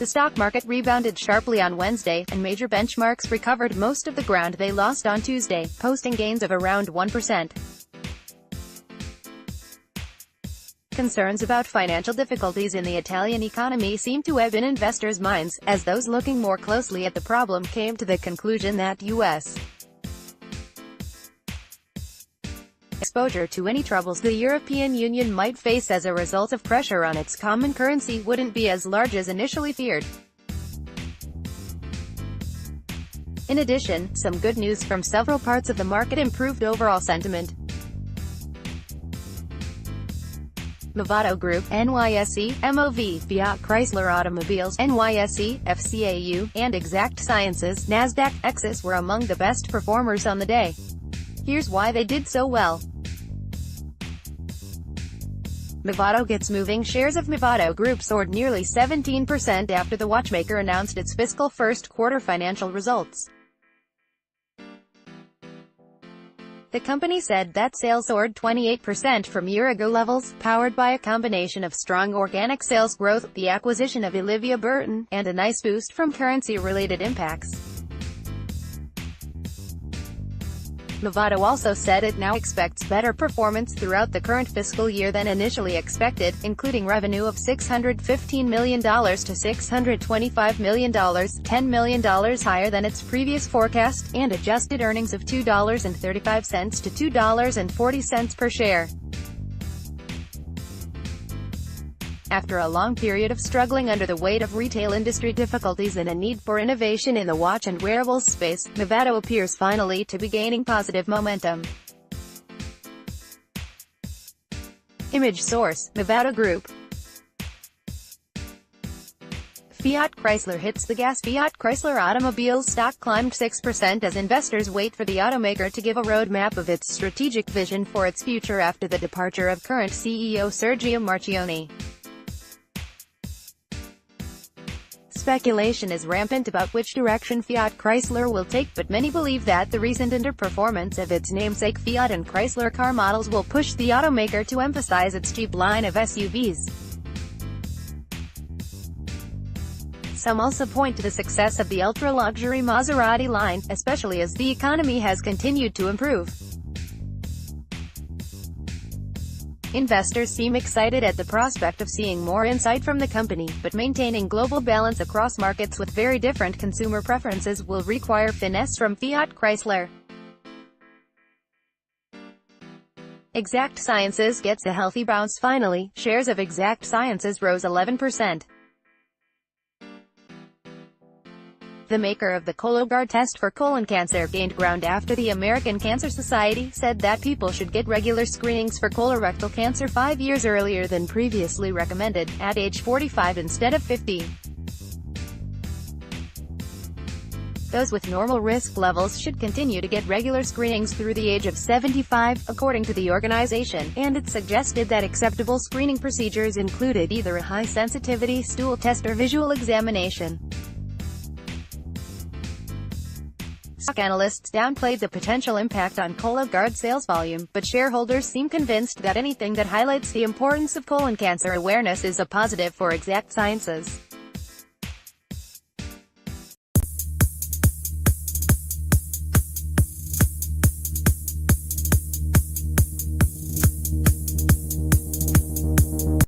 The stock market rebounded sharply on Wednesday, and major benchmarks recovered most of the ground they lost on Tuesday, posting gains of around 1%. Concerns about financial difficulties in the Italian economy seem to ebb in investors' minds, as those looking more closely at the problem came to the conclusion that U.S. exposure to any troubles the European Union might face as a result of pressure on its common currency wouldn't be as large as initially feared. In addition, some good news from several parts of the market improved overall sentiment. Movado Group, NYSE, MOV, Fiat Chrysler Automobiles, NYSE, FCAU, and Exact Sciences, Nasdaq, Exis were among the best performers on the day. Here's why they did so well. Movado gets moving. Shares of Movado Group soared nearly 17% after the watchmaker announced its fiscal first quarter financial results. The company said that sales soared 28% from year-ago levels, powered by a combination of strong organic sales growth, the acquisition of Olivia Burton, and a nice boost from currency-related impacts. Movado also said it now expects better performance throughout the current fiscal year than initially expected, including revenue of $615 million to $625 million, $10 million higher than its previous forecast, and adjusted earnings of $2.35 to $2.40 per share. After a long period of struggling under the weight of retail industry difficulties and a need for innovation in the watch and wearables space, Movado appears finally to be gaining positive momentum. Image source: Movado Group. Fiat Chrysler hits the gas. Fiat Chrysler Automobiles stock climbed 6% as investors wait for the automaker to give a roadmap of its strategic vision for its future after the departure of current CEO Sergio Marchionne. Speculation is rampant about which direction Fiat Chrysler will take, but many believe that the recent underperformance of its namesake Fiat and Chrysler car models will push the automaker to emphasize its Jeep line of SUVs. Some also point to the success of the ultra-luxury Maserati line, especially as the economy has continued to improve. Investors seem excited at the prospect of seeing more insight from the company, but maintaining global balance across markets with very different consumer preferences will require finesse from Fiat Chrysler. Exact Sciences gets a healthy bounce finally. Shares of Exact Sciences rose 11%. The maker of the Cologuard test for colon cancer gained ground after the American Cancer Society said that people should get regular screenings for colorectal cancer 5 years earlier than previously recommended, at age 45 instead of 50. Those with normal risk levels should continue to get regular screenings through the age of 75, according to the organization, and it suggested that acceptable screening procedures included either a high-sensitivity stool test or visual examination. Stock analysts downplayed the potential impact on Cologuard sales volume, but shareholders seem convinced that anything that highlights the importance of colon cancer awareness is a positive for Exact Sciences.